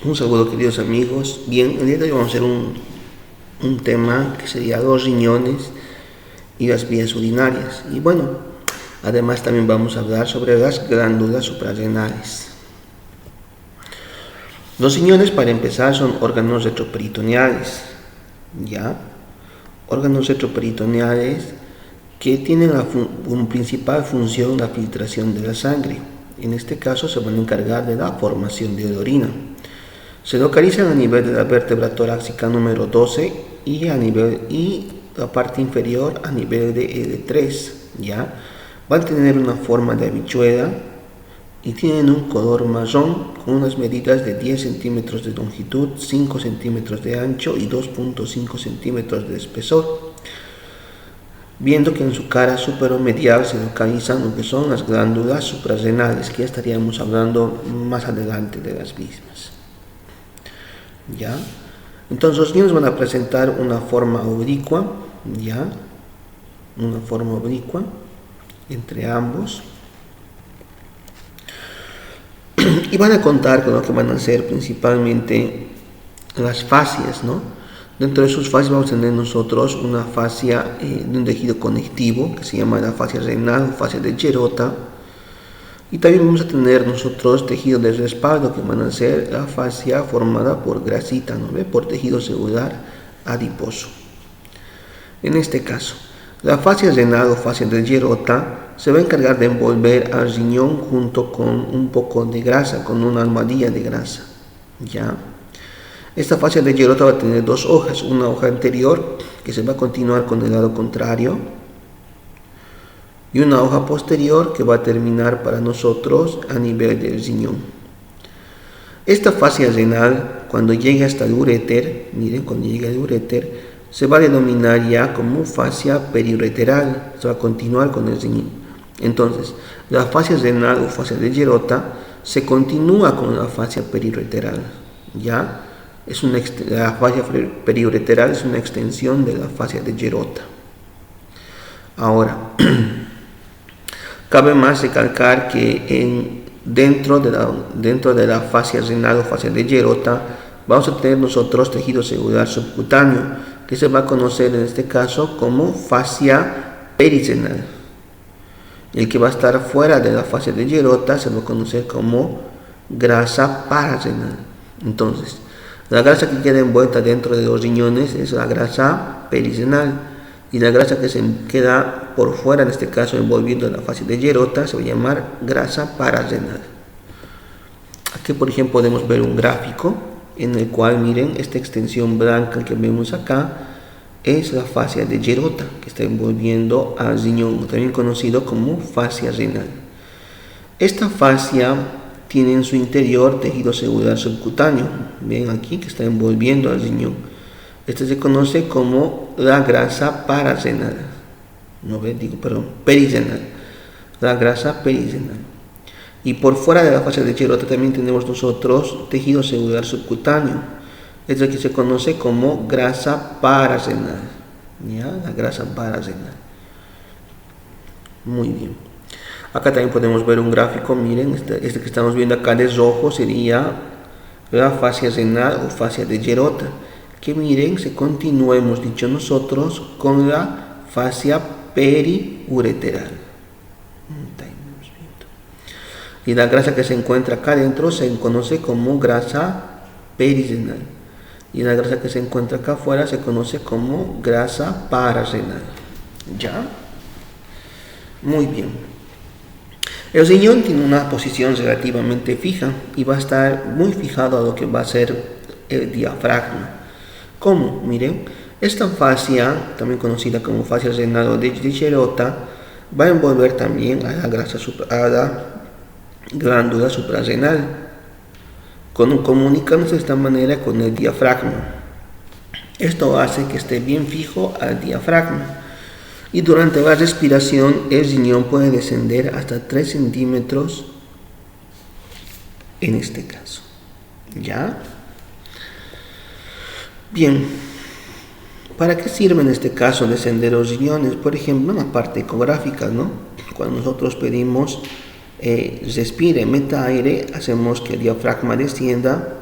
Un saludo, queridos amigos. Bien, el día de hoy vamos a hacer un tema que sería los riñones y las vías urinarias. Y bueno, además también vamos a hablar sobre las glándulas suprarrenales. Los riñones, para empezar, son órganos retroperitoneales, ¿ya? Órganos retroperitoneales que tienen como principal función la filtración de la sangre. En este caso se van a encargar de la formación de la orina. Se localizan a nivel de la vértebra torácica número 12 y la parte inferior a nivel de L3, ¿ya? Van a tener una forma de habichuela y tienen un color marrón con unas medidas de 10 centímetros de longitud, 5 centímetros de ancho y 2.5 centímetros de espesor. Viendo que en su cara superomedial se localizan lo que son las glándulas suprarrenales, que ya estaríamos hablando más adelante de las mismas. ¿Ya? Entonces los riñones van a presentar una forma oblicua, ¿ya? Una forma oblicua entre ambos. Y van a contar con lo que van a ser principalmente las fascias, ¿no? Dentro de sus fascias vamos a tener nosotros una fascia de un tejido conectivo que se llama la fascia renal o fascia de Gerota. Y también vamos a tener nosotros tejidos de respaldo que van a ser la fascia formada por grasita, ¿no ve? Por tejido celular adiposo. En este caso, la fascia renal o fascia de Gerota se va a encargar de envolver al riñón junto con un poco de grasa, con una almohadilla de grasa, ¿ya? Esta fascia de Gerota va a tener dos hojas, una hoja anterior que se va a continuar con el lado contrario y una hoja posterior que va a terminar para nosotros a nivel del riñón. Esta fascia renal, cuando llegue hasta el uréter, miren, cuando llegue al uréter, se va a denominar ya como fascia periureteral, se va a continuar con el riñón. Entonces, la fascia renal o fascia de Gerota se continúa con la fascia periureteral, ¿ya? La fascia periureteral es una extensión de la fascia de Gerota. Ahora, cabe más recalcar que dentro de la fascia renal o fascia de Gerota vamos a tener nosotros tejido celular subcutáneo, que se va a conocer en este caso como fascia perirenal. El que va a estar fuera de la fascia de Gerota se va a conocer como grasa pararrenal. Entonces, la grasa que queda envuelta dentro de los riñones es la grasa perirenal, y la grasa que se queda por fuera, en este caso envolviendo la fascia de Gerota, se va a llamar grasa pararrenal. Aquí, por ejemplo, podemos ver un gráfico en el cual, miren, esta extensión blanca que vemos acá es la fascia de Gerota, que está envolviendo al riñón, también conocido como fascia renal. Esta fascia tiene en su interior tejido celular subcutáneo, ven aquí que está envolviendo al riñón. Este se conoce como la grasa pararrenal, perirenal, la grasa perirenal. Y por fuera de la fascia de Gerota también tenemos nosotros tejido celular subcutáneo, este que se conoce como grasa pararrenal, ¿ya? La grasa pararrenal. Muy bien. Acá también podemos ver un gráfico, miren, este que estamos viendo acá de rojo sería la fascia renal o fascia de Gerota, que miren, se continúa, hemos dicho nosotros, con la fascia periureteral. Y la grasa que se encuentra acá adentro se conoce como grasa perirenal, y la grasa que se encuentra acá afuera se conoce como grasa pararrenal. ¿Ya? Muy bien. El riñón tiene una posición relativamente fija y va a estar muy fijado a lo que va a ser el diafragma. ¿Cómo? Miren, esta fascia, también conocida como fascia renal o de Gerota, va a envolver también a la glándula suprarrenal, comunicándose de esta manera con el diafragma. Esto hace que esté bien fijo al diafragma. Y durante la respiración el riñón puede descender hasta 3 centímetros en este caso. ¿Ya? Bien. ¿Para qué sirve en este caso descender los riñones? Por ejemplo, en la parte ecográfica, ¿no? Cuando nosotros pedimos respire, meta aire, hacemos que el diafragma descienda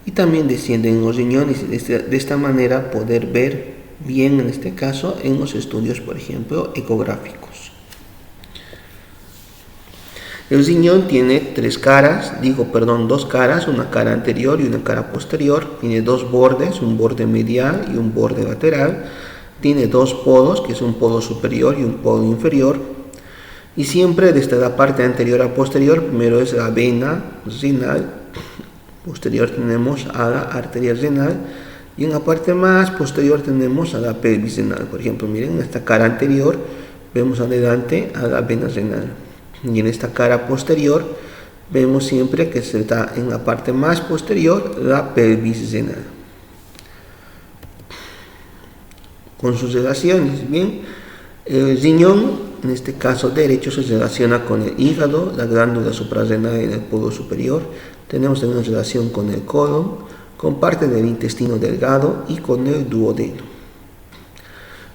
y también descienden en los riñones, y de esta manera poder ver bien, en este caso, en los estudios, por ejemplo, ecográficos. El riñón tiene dos caras, una cara anterior y una cara posterior. Tiene dos bordes, un borde medial y un borde lateral. Tiene dos podos, que es un podo superior y un podo inferior. Y siempre desde la parte anterior a posterior, primero es la vena renal, posterior tenemos a la arteria renal, y en la parte más posterior tenemos a la pelvis renal. Por ejemplo, miren, en esta cara anterior vemos adelante a la vena renal. Y en esta cara posterior vemos siempre que se da en la parte más posterior la pelvis renal. Con sus relaciones, bien, el riñón, en este caso derecho, se relaciona con el hígado, la glándula suprarrenal en el podo superior. Tenemos una relación con el colon, con parte del intestino delgado y con el duodeno.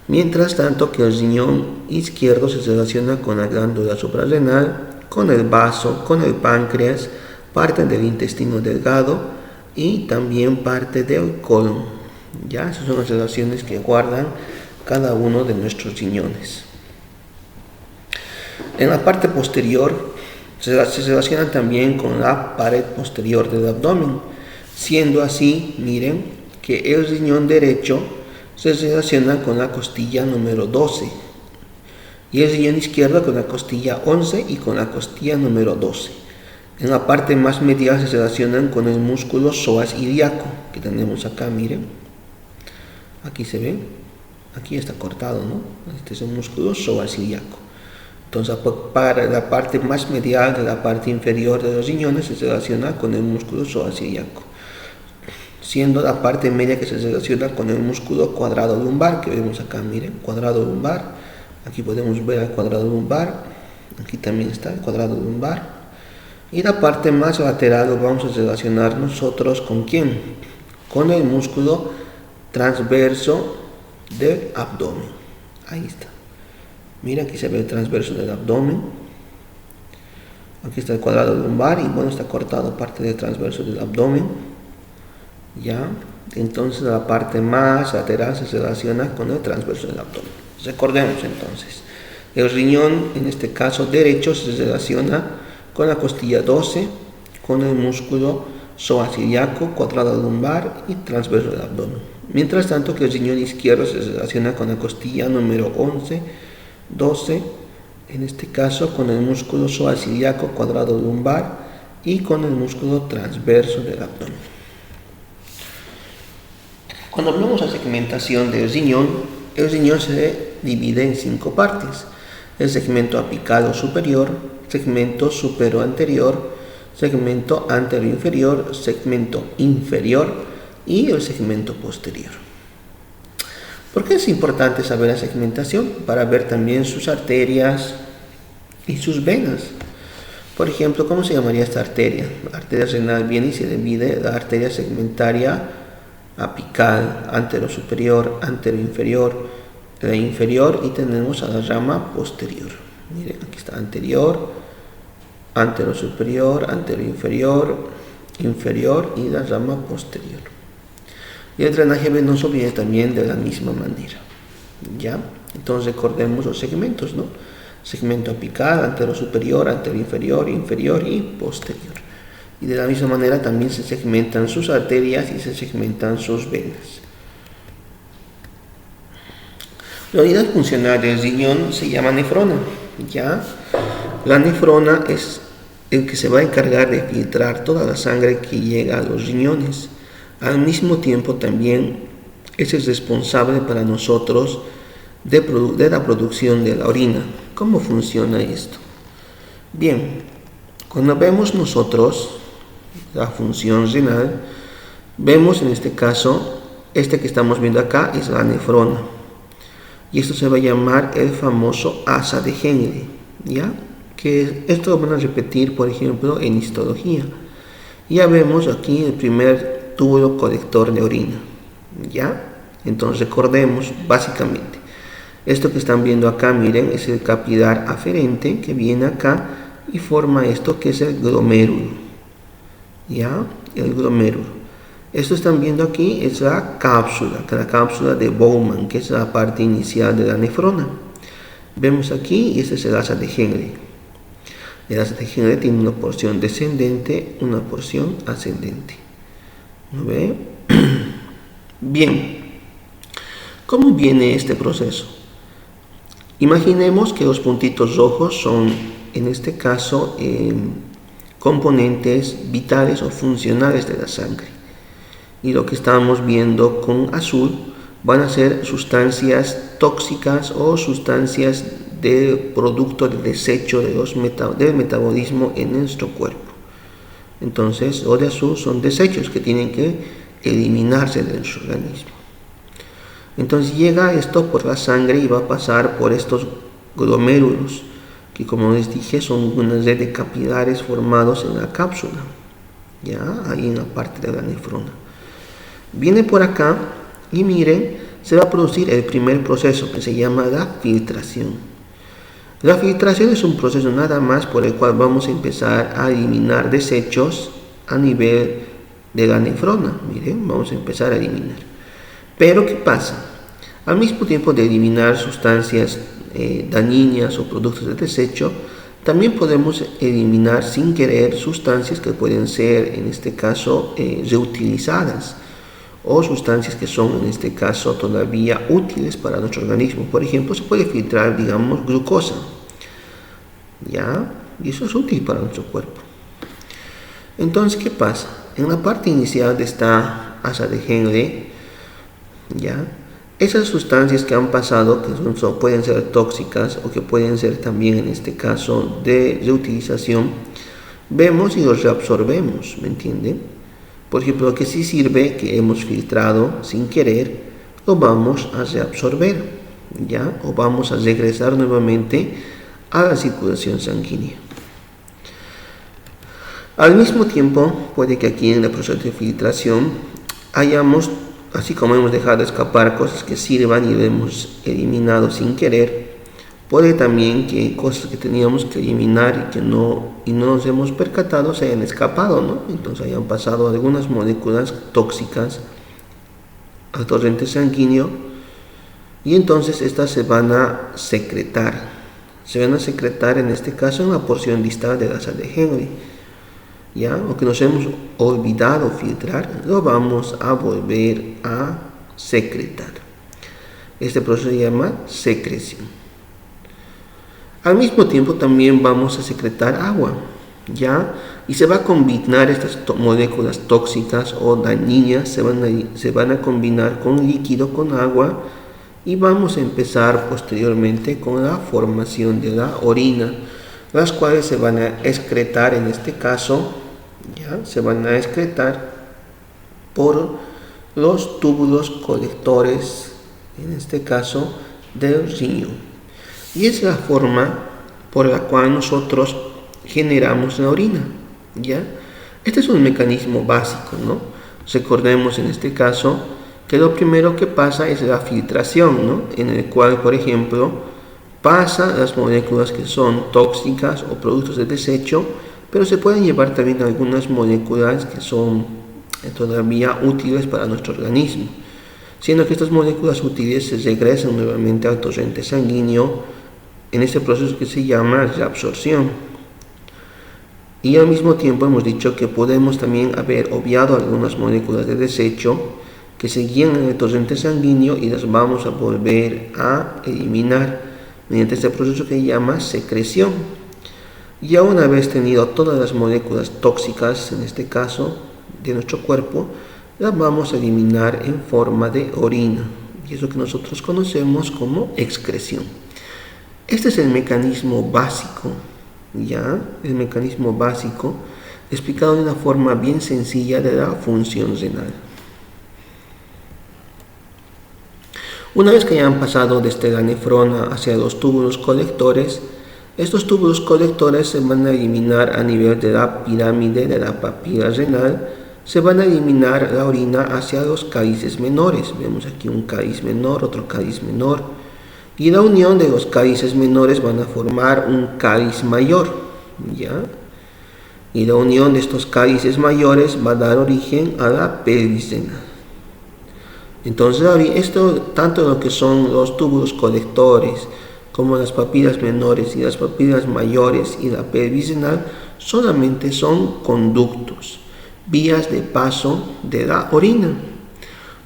Mientras tanto que el riñón izquierdo se relaciona con la glándula suprarrenal, con el vaso, con el páncreas, parte del intestino delgado y también parte del colon. Ya, esas son las relaciones que guardan cada uno de nuestros riñones. En la parte posterior se relacionan también con la pared posterior del abdomen, siendo así, miren, que el riñón derecho se relaciona con la costilla número 12 y el riñón izquierdo con la costilla 11 y con la costilla número 12. En la parte más medial se relacionan con el músculo psoas ilíaco que tenemos acá, miren, aquí se ve, aquí está cortado, ¿no? Este es el músculo psoas ilíaco. Entonces, para la parte más medial de la parte inferior de los riñones se relaciona con el músculo psoas ilíaco, siendo la parte media que se relaciona con el músculo cuadrado lumbar, que vemos acá, miren, cuadrado lumbar. Aquí podemos ver el cuadrado lumbar, aquí también está el cuadrado lumbar. Y la parte más lateral vamos a relacionar nosotros con ¿quién? Con el músculo transverso del abdomen. Ahí está. Mira, aquí se ve el transverso del abdomen. Aquí está el cuadrado lumbar y bueno, está cortado parte del transverso del abdomen. Ya, entonces la parte más lateral se relaciona con el transverso del abdomen. Recordemos entonces, el riñón, en este caso derecho, se relaciona con la costilla 12, con el músculo psoas ilíaco, cuadrado lumbar y transverso del abdomen. Mientras tanto que el riñón izquierdo se relaciona con la costilla número 11, 12, en este caso con el músculo psoas ilíaco, cuadrado lumbar y con el músculo transverso del abdomen. Cuando hablamos de segmentación del riñón, el riñón se divide en 5 partes: el segmento apical o superior, segmento supero-anterior, segmento anteroinferior, segmento inferior y el segmento posterior. ¿Por qué es importante saber la segmentación? Para ver también sus arterias y sus venas. Por ejemplo, ¿cómo se llamaría esta arteria? La arteria renal viene y se divide la arteria segmentaria apical, antero-superior, antero-inferior, la inferior, y tenemos a la rama posterior. Miren, aquí está anterior, antero-superior, antero-inferior, inferior y la rama posterior. Y el drenaje venoso viene también de la misma manera. ¿Ya? Entonces recordemos los segmentos, ¿no? Segmento apical, antero-superior, antero-inferior, inferior y posterior. Y de la misma manera también se segmentan sus arterias y se segmentan sus venas. La unidad funcional del riñón se llama nefrona. ¿Ya? La nefrona es el que se va a encargar de filtrar toda la sangre que llega a los riñones. Al mismo tiempo también es el responsable para nosotros de la producción de la orina. ¿Cómo funciona esto? Bien, cuando vemos nosotros la función renal, vemos en este caso, este que estamos viendo acá es la nefrona. Y esto se va a llamar el famoso asa de Henle, ¿ya? Que esto lo van a repetir, por ejemplo, en histología. Ya vemos aquí el primer túbulo colector de orina, ¿ya? Entonces recordemos básicamente, esto que están viendo acá, miren, es el capilar aferente que viene acá y forma esto que es el glomérulo, ¿ya? El glomérulo. Esto están viendo aquí es la cápsula de Bowman, que es la parte inicial de la nefrona. Vemos aquí, y este es el asa de Henle. El asa de Henle tiene una porción descendente, una porción ascendente. ¿No ve? Bien. ¿Cómo viene este proceso? Imaginemos que los puntitos rojos son, en este caso, componentes vitales o funcionales de la sangre. Y lo que estamos viendo con azul van a ser sustancias tóxicas o sustancias de producto de desecho del metabolismo en nuestro cuerpo. Entonces, lo de azul son desechos que tienen que eliminarse de nuestro organismo. Entonces llega esto por la sangre y va a pasar por estos glomérulos, que como les dije son una red de capilares formados en la cápsula, ya ahí en la parte de la nefrona. Viene por acá y miren, se va a producir el primer proceso que se llama la filtración. La filtración es un proceso nada más por el cual vamos a empezar a eliminar desechos a nivel de la nefrona. Miren, vamos a empezar a eliminar. Pero ¿qué pasa? Al mismo tiempo de eliminar sustancias dañinas o productos de desecho, también podemos eliminar sin querer sustancias que pueden ser, en este caso, reutilizadas, o sustancias que son, en este caso, todavía útiles para nuestro organismo. Por ejemplo, se puede filtrar, digamos, glucosa, ¿ya? Y eso es útil para nuestro cuerpo. Entonces, ¿qué pasa? En la parte inicial de esta asa de Henle, ¿ya? Esas sustancias que han pasado, que pueden ser tóxicas o que pueden ser también, en este caso, de reutilización, vemos y los reabsorbemos, ¿me entienden? Por ejemplo, lo que sí sirve, que hemos filtrado sin querer, lo vamos a reabsorber, ¿ya? O vamos a regresar nuevamente a la circulación sanguínea. Al mismo tiempo, puede que aquí en el proceso de filtración hayamos, así como hemos dejado escapar cosas que sirvan y lo hemos eliminado sin querer, puede también que cosas que teníamos que eliminar y no nos hemos percatado se hayan escapado, ¿no? Entonces hayan pasado algunas moléculas tóxicas al torrente sanguíneo y entonces estas se van a secretar. Se van a secretar en este caso en la porción distal de la asa de Henle. ¿Ya? Lo que nos hemos olvidado filtrar, lo vamos a volver a secretar. Este proceso se llama secreción. Al mismo tiempo también vamos a secretar agua, ¿ya? Y se va a combinar estas moléculas tóxicas o dañinas, se van a combinar con líquido, con agua, y vamos a empezar posteriormente con la formación de la orina, las cuales se van a excretar en este caso, ¿ya? Se van a excretar por los túbulos colectores, en este caso del riñón. Y es la forma por la cual nosotros generamos la orina, ¿ya? Este es un mecanismo básico, ¿no? Recordemos en este caso que lo primero que pasa es la filtración, ¿no? En el cual, por ejemplo, pasan las moléculas que son tóxicas o productos de desecho, pero se pueden llevar también algunas moléculas que son todavía útiles para nuestro organismo, siendo que estas moléculas útiles se regresan nuevamente al torrente sanguíneo en este proceso que se llama reabsorción. Y al mismo tiempo hemos dicho que podemos también haber obviado algunas moléculas de desecho que seguían en el torrente sanguíneo y las vamos a volver a eliminar mediante este proceso que se llama secreción. Ya una vez tenido todas las moléculas tóxicas, en este caso, de nuestro cuerpo, las vamos a eliminar en forma de orina. Y eso que nosotros conocemos como excreción. Este es el mecanismo básico, ¿ya? El mecanismo básico explicado de una forma bien sencilla de la función renal. Una vez que hayan pasado desde la nefrona hacia los túbulos colectores, estos túbulos colectores se van a eliminar a nivel de la pirámide de la papila renal, se van a eliminar la orina hacia los cálices menores. Vemos aquí un cáliz menor, otro cáliz menor, y la unión de los cálices menores van a formar un cáliz mayor, ¿ya? Y la unión de estos cálices mayores va a dar origen a la pelvis renal. Entonces, esto, tanto lo que son los túbulos colectores, como las papilas menores y las papilas mayores y la pelvis renal, solamente son conductos, vías de paso de la orina.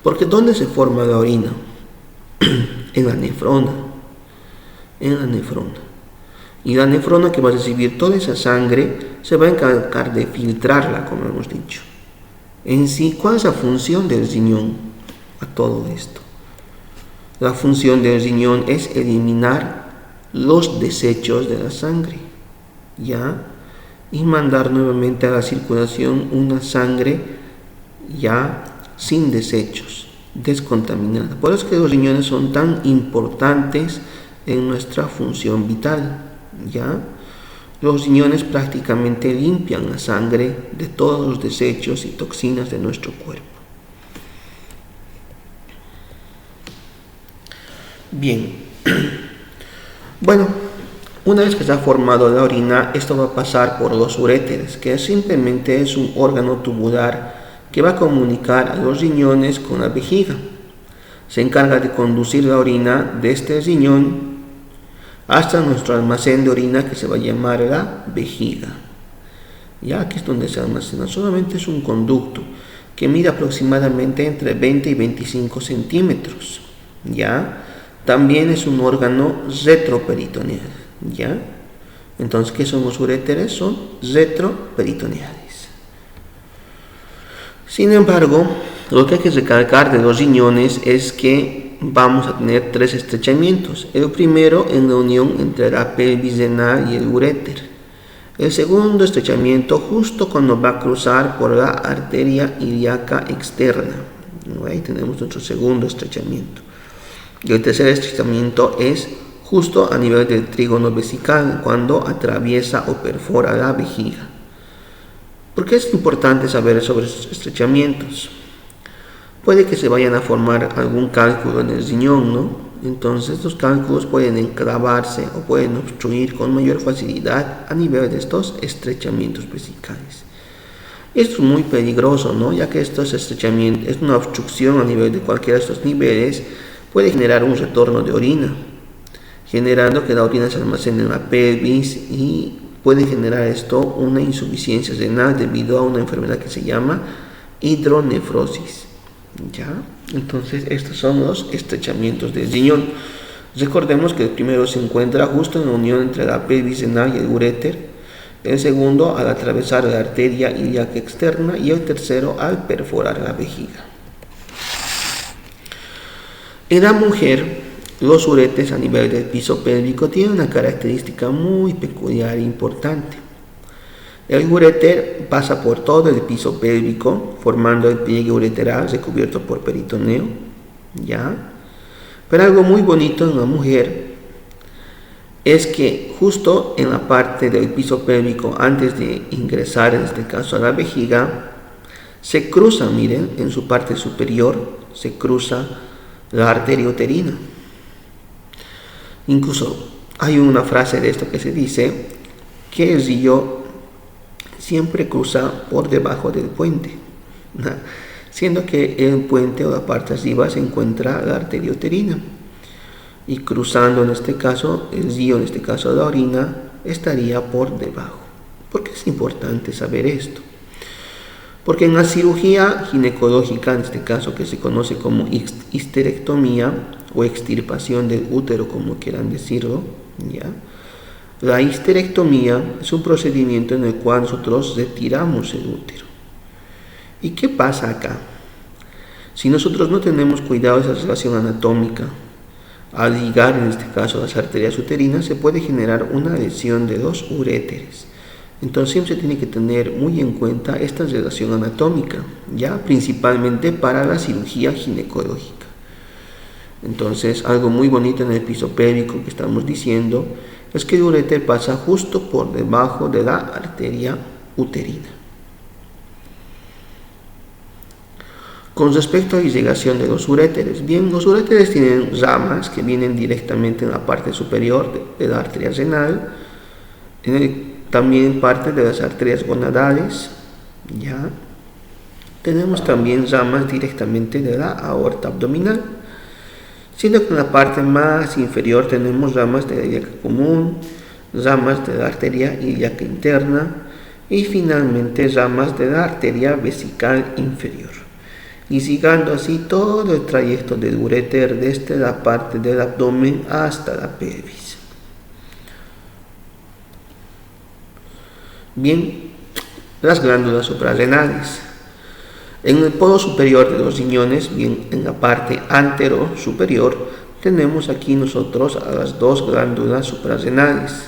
Porque ¿dónde se forma la orina? En la nefrona. En la nefrona. Y la nefrona, que va a recibir toda esa sangre, se va a encargar de filtrarla, como hemos dicho. En sí, ¿cuál es la función del riñón a todo esto? La función del riñón es eliminar los desechos de la sangre, ¿ya? Y mandar nuevamente a la circulación una sangre ya sin desechos, descontaminada. Por eso es que los riñones son tan importantes en nuestra función vital, ¿ya? Los riñones prácticamente limpian la sangre de todos los desechos y toxinas de nuestro cuerpo. Bien, bueno, una vez que se ha formado la orina, esto va a pasar por los uréteres, que simplemente es un órgano tubular que va a comunicar a los riñones con la vejiga. Se encarga de conducir la orina de este riñón hasta nuestro almacén de orina, que se va a llamar la vejiga. Ya aquí es donde se almacena. Solamente es un conducto que mide aproximadamente entre 20 y 25 centímetros. Ya también es un órgano retroperitoneal. ¿Ya? Entonces, ¿qué son los uréteres? Son retroperitoneales. Sin embargo, lo que hay que recalcar de los riñones es que vamos a tener tres estrechamientos. El primero en la unión entre la pelvis renal y el uréter. El segundo estrechamiento justo cuando va a cruzar por la arteria ilíaca externa. Ahí tenemos nuestro segundo estrechamiento. Y el tercer estrechamiento es justo a nivel del trígono vesical, cuando atraviesa o perfora la vejiga. ¿Por qué es importante saber sobre estos estrechamientos? Puede que se vayan a formar algún cálculo en el riñón, ¿no? Entonces los cálculos pueden enclavarse o pueden obstruir con mayor facilidad a nivel de estos estrechamientos vesicales. Esto es muy peligroso, ¿no? Ya que estos estrechamientos, es una obstrucción a nivel de cualquiera de estos niveles, puede generar un retorno de orina, generando que la orina se almacene en la pelvis, y puede generar esto una insuficiencia renal debido a una enfermedad que se llama hidronefrosis. ¿Ya? Entonces, estos son los estrechamientos del riñón. Recordemos que el primero se encuentra justo en la unión entre la pelvis renal y el uréter, el segundo al atravesar la arteria ilíaca externa, y el tercero al perforar la vejiga. En la mujer, los uréteres a nivel del piso pélvico tienen una característica muy peculiar e importante. El uréter pasa por todo el piso pélvico, formando el pliegue ureteral recubierto por peritoneo, ¿ya? Pero algo muy bonito en la mujer es que justo en la parte del piso pélvico, antes de ingresar, en este caso a la vejiga, se cruza, miren, en su parte superior, se cruza la arteria uterina. Incluso hay una frase de esto que se dice que el río siempre cruza por debajo del puente, ¿no? Siendo que el puente o la parte arriba se encuentra la arteria uterina, y cruzando en este caso el río, en este caso la orina, estaría por debajo. ¿Por qué es importante saber esto? Porque en la cirugía ginecológica, en este caso que se conoce como histerectomía o extirpación del útero, como quieran decirlo, ¿ya? La histerectomía es un procedimiento en el cual nosotros retiramos el útero. ¿Y qué pasa acá? Si nosotros no tenemos cuidado de esa relación anatómica, al ligar en este caso las arterias uterinas, se puede generar una lesión de los uréteres. Entonces siempre se tiene que tener muy en cuenta esta relación anatómica, ya principalmente para la cirugía ginecológica. Entonces, algo muy bonito en el piso pélvico que estamos diciendo es que el uréter pasa justo por debajo de la arteria uterina. Con respecto a la irrigación de los uréteres, bien, los uréteres tienen ramas que vienen directamente en la parte superior de la arteria renal, también parte de las arterias gonadales, ¿ya? Tenemos también ramas directamente de la aorta abdominal, siendo que en la parte más inferior tenemos ramas de la ilíaca común, ramas de la arteria ilíaca interna y finalmente ramas de la arteria vesical inferior. Y siguiendo así todo el trayecto del uréter desde la parte del abdomen hasta la pelvis. Bien, las glándulas suprarrenales. En el polo superior de los riñones, bien en la parte antero superior, tenemos aquí nosotros a las dos glándulas suprarrenales.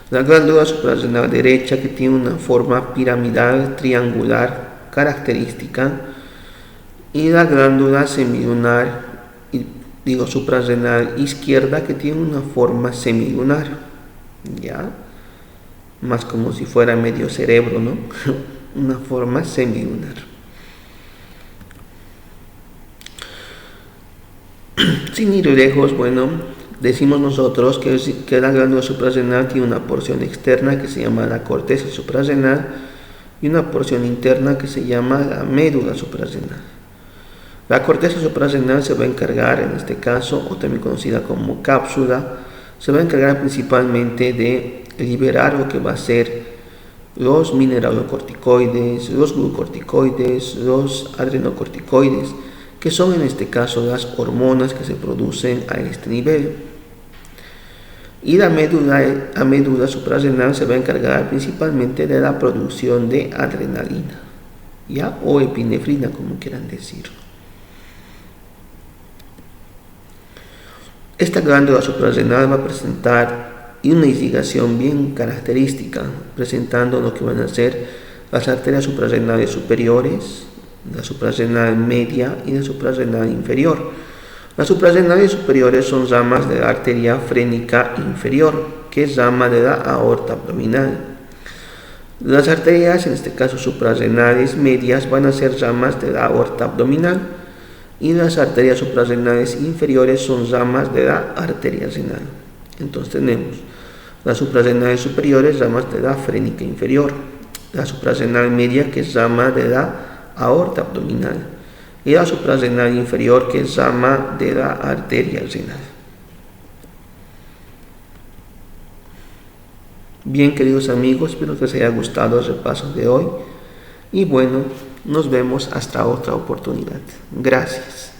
La glándula suprarrenal derecha, que tiene una forma piramidal triangular característica, y la glándula semilunar, suprarrenal izquierda, que tiene una forma semilunar, ¿ya? Más como si fuera medio cerebro, ¿no? Una forma semilunar. Sin ir lejos, bueno, decimos nosotros que la glándula suprarrenal tiene una porción externa que se llama la corteza suprarrenal y una porción interna que se llama la médula suprarrenal. La corteza suprarrenal se va a encargar, en este caso, o también conocida como cápsula, se va a encargar principalmente de liberar lo que va a ser los mineralocorticoides, los glucorticoides, los adrenocorticoides, que son en este caso las hormonas que se producen a este nivel. Y la médula suprarrenal se va a encargar principalmente de la producción de adrenalina, ¿ya? O epinefrina, como quieran decir. Esta glándula suprarrenal va a presentar una irrigación bien característica, presentando lo que van a ser las arterias suprarrenales superiores, la suprarrenal media y la suprarrenal inferior. Las suprarrenales superiores son ramas de la arteria frénica inferior, que es rama de la aorta abdominal. Las arterias, en este caso suprarrenales medias, van a ser ramas de la aorta abdominal, y las arterias suprarrenales inferiores son ramas de la arteria renal. Entonces tenemos las suprarrenales superiores, ramas de la frénica inferior, la suprarrenal media, que es rama de la aorta abdominal, y la suprarrenal inferior, que es rama de la arteria renal. Bien, queridos amigos, espero que les haya gustado el repaso de hoy y bueno, nos vemos hasta otra oportunidad. Gracias.